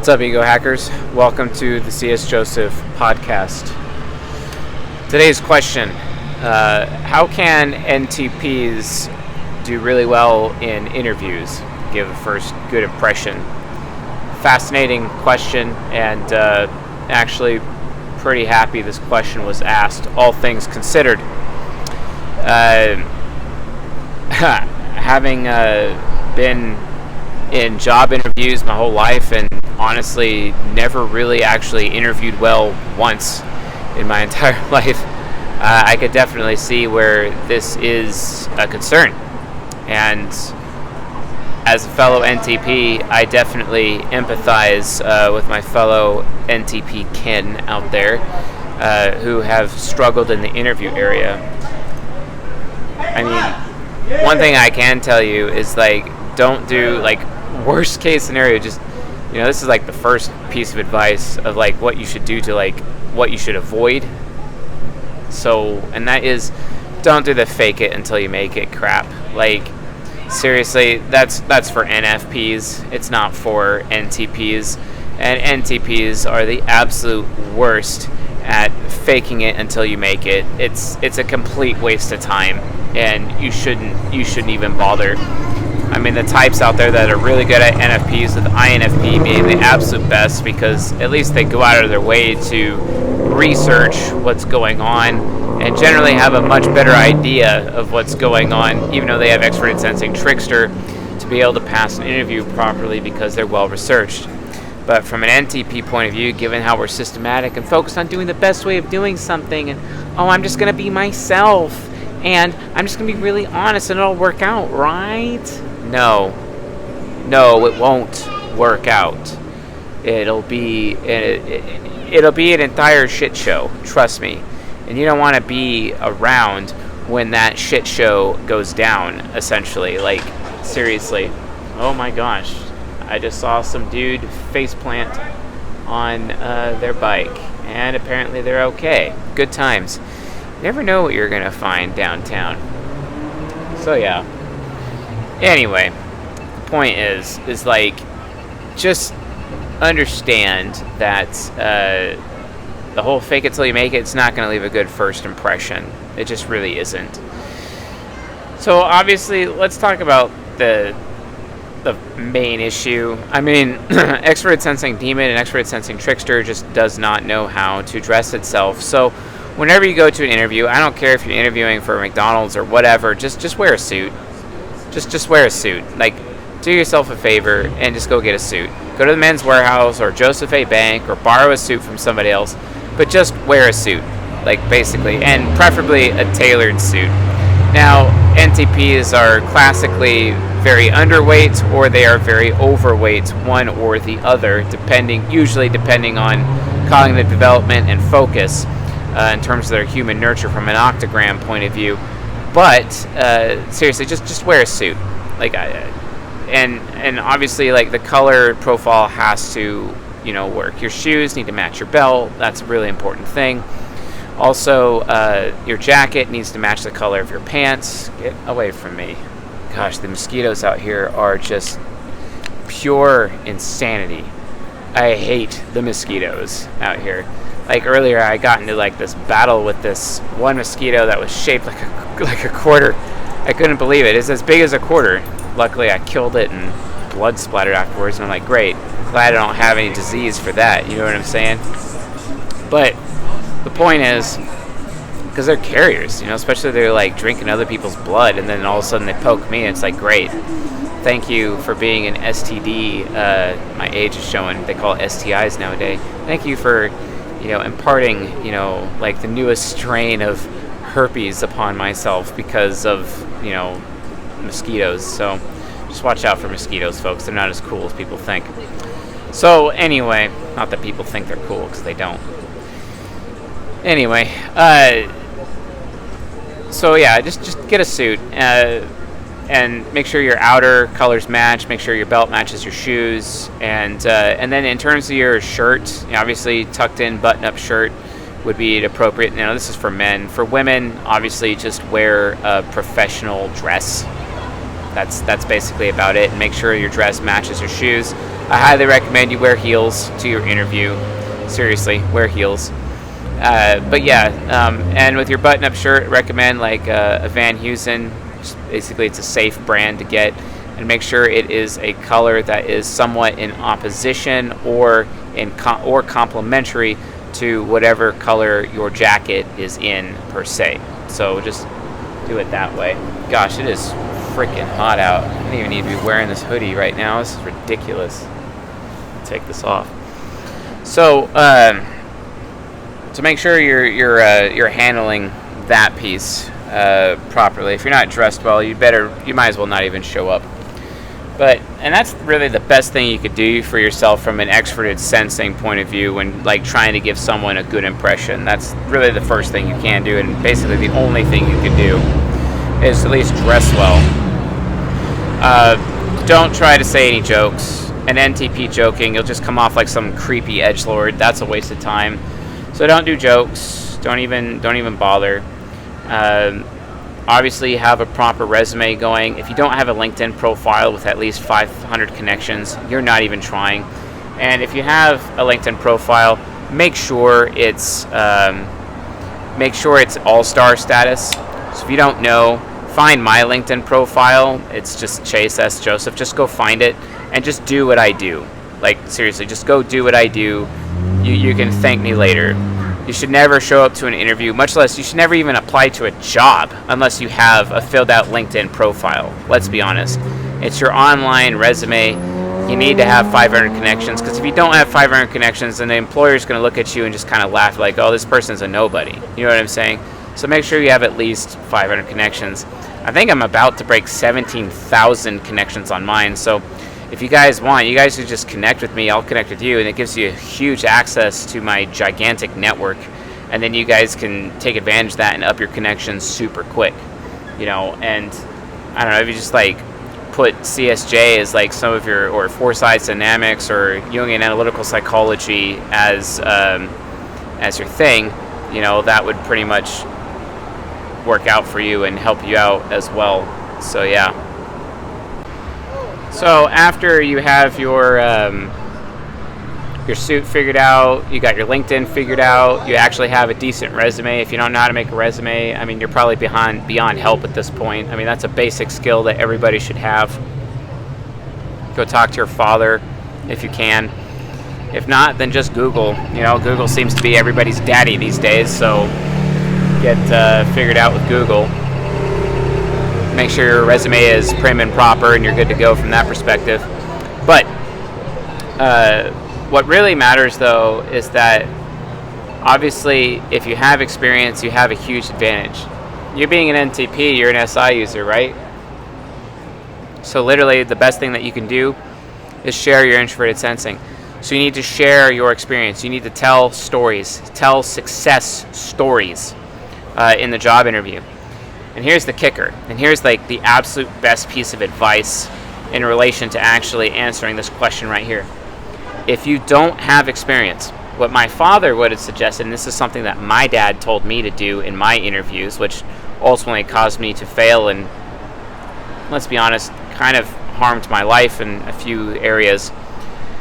What's up, Ego Hackers? Welcome to the C.S. Joseph podcast. Today's question, how can NTPs do really well in interviews? Give a first good impression. Fascinating question, and actually pretty happy this question was asked, all things considered. Having been in job interviews my whole life and honestly never really actually interviewed well once in my entire life, I could definitely see where this is a concern. And as a fellow NTP, I definitely empathize with my fellow NTP kin out there who have struggled in the interview area. I mean, one thing I can tell you is, don't do, worst case scenario, just, this is the first piece of advice of what you should do to what you should avoid. So, and that is, don't do the fake it until you make it crap. Seriously, that's for NFPs. It's not for NTPs. And NTPs are the absolute worst at faking it until you make it. It's a complete waste of time, and you shouldn't even bother. I mean, the types out there that are really good at NFPs, with INFP being the absolute best, because at least they go out of their way to research what's going on and generally have a much better idea of what's going on, even though they have expert sensing trickster to be able to pass an interview properly because they're well researched. But from an NTP point of view, given how we're systematic and focused on doing the best way of doing something, and I'm just going to be myself, and I'm just going to be really honest and it'll work out, right? No, it won't work out. It'll be an entire shit show, trust me. And you don't want to be around when that shit show goes down, essentially. Seriously. Oh my gosh. I just saw some dude faceplant on their bike, and apparently they're okay. Good times. You never know what you're going to find downtown. So yeah. Anyway, the point is just understand that the whole fake it till you make it's not going to leave a good first impression. It just really isn't. So obviously, let's talk about the main issue. I mean, expert sensing demon and expert sensing trickster just does not know how to dress itself. So whenever you go to an interview, I don't care if you're interviewing for McDonald's or whatever, just wear a suit. Just wear a suit. Do yourself a favor and just go get a suit. Go to the Men's Warehouse or Joseph A. Bank or borrow a suit from somebody else, but just wear a suit, basically, and preferably a tailored suit. Now, NTPs are classically very underweight or they are very overweight, one or the other, usually depending on cognitive development and focus in terms of their human nurture from an octagram point of view. But seriously, just wear a suit, and obviously the color profile has to work. Your shoes need to match your belt. That's a really important thing. Also, your jacket needs to match the color of your pants. Get away from me. Gosh, the mosquitoes out here are just pure insanity. I hate the mosquitoes out here. Earlier, I got into this battle with this one mosquito that was shaped like a quarter. I couldn't believe it. It's as big as a quarter. Luckily, I killed it and blood splattered afterwards. And I'm like, great. Glad I don't have any disease for that. You know what I'm saying? But the point is, because they're carriers, especially if they're drinking other people's blood, and then all of a sudden they poke me. And it's great. Thank you for being an STD. My age is showing. They call it STIs nowadays. Thank you for imparting, the newest strain of herpes upon myself because of, mosquitoes. So just watch out for mosquitoes, folks. They're not as cool as people think. So anyway, not that people think they're cool, because they don't. Anyway, so yeah, just get a suit. And make sure your outer colors match. Make sure your belt matches your shoes, and then in terms of your shirt, obviously tucked in button-up shirt would be appropriate. This is for men. For women, obviously just wear a professional dress. That's basically about it. And make sure your dress matches your shoes. I highly recommend you wear heels to your interview. Seriously, wear heels. But yeah, and with your button-up shirt, recommend like a Van Heusen. Basically, it's a safe brand to get, and make sure it is a color that is somewhat in opposition or or complementary to whatever color your jacket is in per se. So just do it that way. Gosh, it is freaking hot out. I don't even need to be wearing this hoodie right now. This is ridiculous. Take this off. So to make sure you're handling that piece properly. If you're not dressed well, you might as well not even show up. And that's really the best thing you could do for yourself from an extroverted sensing point of view when like trying to give someone a good impression. That's really the first thing you can do, and basically the only thing you can do is at least dress well. Don't try to say any jokes. An NTP joking, you'll just come off like some creepy edgelord. That's a waste of time. So don't do jokes. Don't even bother. Obviously, have a proper resume going. If you don't have a LinkedIn profile with at least 500 connections, you're not even trying. And if you have a LinkedIn profile, make sure it's all-star status. So if you don't know, find my LinkedIn profile. It's just Chase S. Joseph. Just go find it and just do what I do. Like, seriously, just go do what I do. You can thank me later. You should never show up to an interview, much less you should never even apply to a job unless you have a filled out LinkedIn profile. Let's be honest. It's your online resume. You need to have 500 connections, because if you don't have 500 connections, then the employer's going to look at you and just kind of laugh like, oh, this person's a nobody. You know what I'm saying? So make sure you have at least 500 connections. I think I'm about to break 17,000 connections on mine, so if you guys want, you guys should just connect with me. I'll connect with you, and it gives you huge access to my gigantic network. And then you guys can take advantage of that and up your connections super quick. You know, and I don't know, if you just like put CSJ as like some of your, or Foresight Dynamics or Jungian Analytical Psychology as your thing, you know, that would pretty much work out for you and help you out as well. So yeah. So after you have your suit figured out, you got your LinkedIn figured out, you actually have a decent resume. If you don't know how to make a resume, I mean, you're probably beyond help at this point. I mean, that's a basic skill that everybody should have. Go talk to your father if you can. If not, then just Google. You know, Google seems to be everybody's daddy these days, so get figured out with Google. Make sure your resume is prim and proper and you're good to go from that perspective. But what really matters, though, is that obviously if you have experience, you have a huge advantage. You being an NTP, you're an SI user, right? So literally the best thing that you can do is share your introverted sensing. So you need to share your experience. You need to tell stories, tell success stories in the job interview. And here's the kicker, and here's like the absolute best piece of advice in relation to actually answering this question right here. If you don't have experience, what my father would have suggested, and this is something that my dad told me to do in my interviews, which ultimately caused me to fail and, let's be honest, kind of harmed my life in a few areas.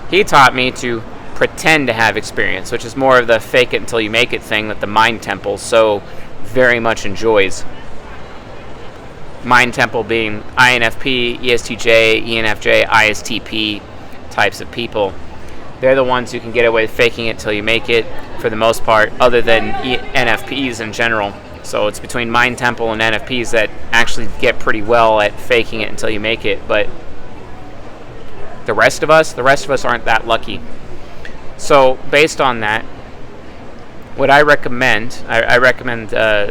He taught me to pretend to have experience, which is more of the fake it until you make it thing that the Mind Temple so very much enjoys. Mind Temple being INFP, ESTJ, ENFJ, ISTP types of people. They're the ones who can get away with faking it till you make it for the most part, other than NFPs in general. So it's between Mind Temple and NFPs that actually get pretty well at faking it until you make it. But the rest of us aren't that lucky. So based on that, what I recommend, I recommend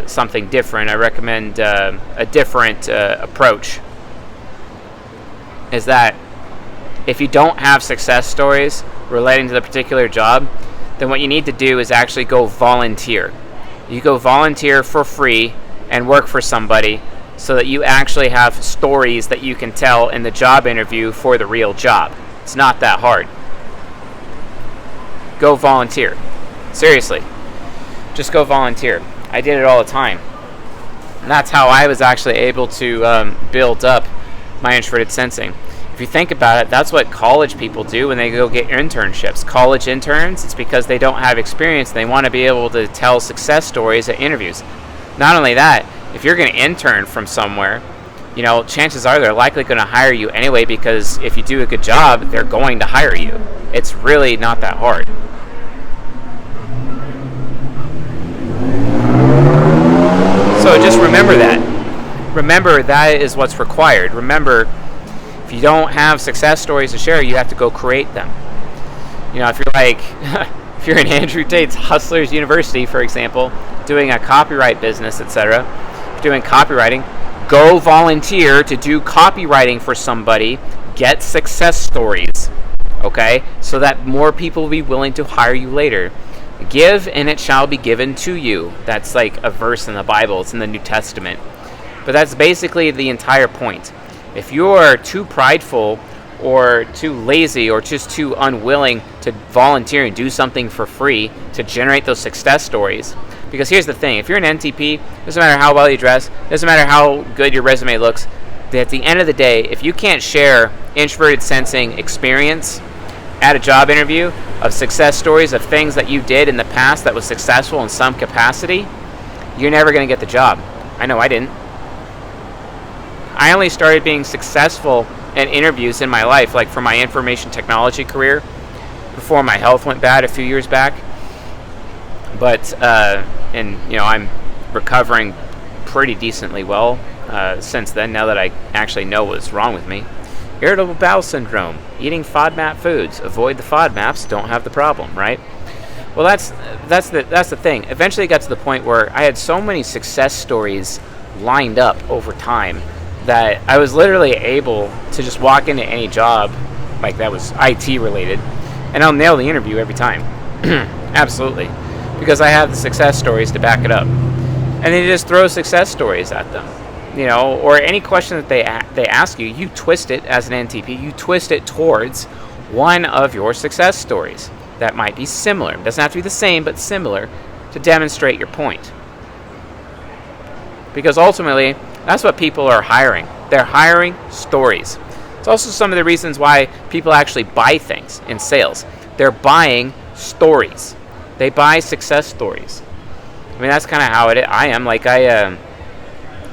something different. I recommend a different approach. Is that if you don't have success stories relating to the particular job, then what you need to do is actually go volunteer. You go volunteer for free and work for somebody so that you actually have stories that you can tell in the job interview for the real job. It's not that hard. Go volunteer. Seriously. Just go volunteer. I did it all the time. And that's how I was actually able to build up my introverted sensing. If If you think about it, that's what college people do when they go get internships. College interns, it's because they don't have experience. They want to be able to tell success stories at interviews. Not only that, if you're going to intern from somewhere, chances are they're likely going to hire you anyway, because if you do a good job, they're going to hire you. It's really not that hard. So just remember that. Remember that is what's required. Remember, if you don't have success stories to share, you have to go create them. If you're if you're in Andrew Tate's Hustlers University, for example, doing a copyright business, etc., doing copywriting, go volunteer to do copywriting for somebody. Get success stories, okay? So that more people will be willing to hire you later. Give and it shall be given to you. That's like a verse in the Bible. It's in the New Testament. But that's basically the entire point. If you're too prideful or too lazy or just too unwilling to volunteer and do something for free to generate those success stories, because here's the thing, if you're an NTP, doesn't matter how well you dress, doesn't matter how good your resume looks, at the end of the day, if you can't share introverted sensing experience at a job interview of success stories of things that you did in the past that was successful in some capacity, you're never going to get the job. I know I didn't. I only started being successful in interviews in my life, like for my information technology career, before my health went bad a few years back. But, I'm recovering pretty decently well since then, now that I actually know what's wrong with me. Irritable bowel syndrome, eating FODMAP foods. Avoid the FODMAPs, don't have the problem, right? Well, that's the thing. Eventually it got to the point where I had so many success stories lined up over time that I was literally able to just walk into any job, like that was IT related, and I'll nail the interview every time. Absolutely. Because I have the success stories to back it up. And then you just throw success stories at them. Or any question that they ask you, you twist it as an NTP, you twist it towards one of your success stories that might be similar. It doesn't have to be the same, but similar, to demonstrate your point. Because ultimately, that's what people are hiring. They're hiring stories. It's also some of the reasons why people actually buy things in sales. They're buying stories. They buy success stories. I mean, that's kind of how I am. Like I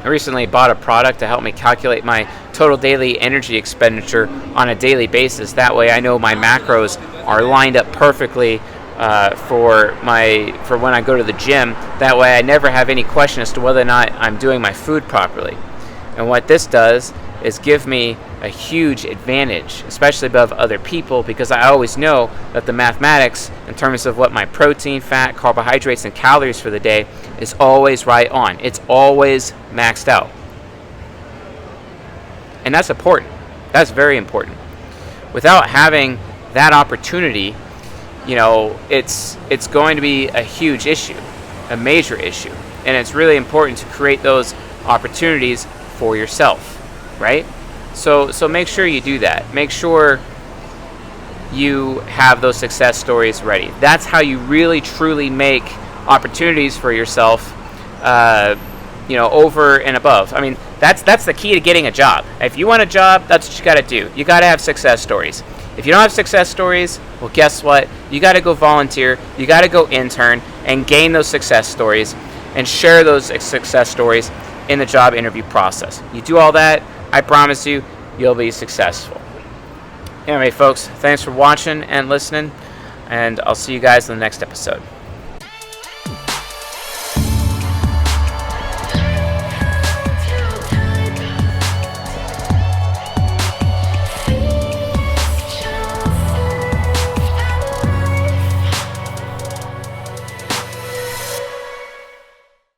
recently bought a product to help me calculate my total daily energy expenditure on a daily basis. That way I know my macros are lined up perfectly for when I go to the gym. That way I never have any question as to whether or not I'm doing my food properly. And what this does is give me a huge advantage, especially above other people, because I always know that the mathematics in terms of what my protein, fat, carbohydrates, and calories for the day is always right on. It's always maxed out. And that's important. That's very important. Without having that opportunity, it's going to be a huge issue, a major issue. And it's really important to create those opportunities for yourself, right? So make sure you do that. Make sure you have those success stories ready. That's how you really truly make opportunities for yourself, over and above. I mean, that's the key to getting a job. If you want a job, that's what you got to do. You got to have success stories. If you don't have success stories, well, guess what? You got to go volunteer. You got to go intern and gain those success stories and share those success stories in the job interview process. You do all that, I promise you, you'll be successful. Anyway, folks, thanks for watching and listening, and I'll see you guys in the next episode.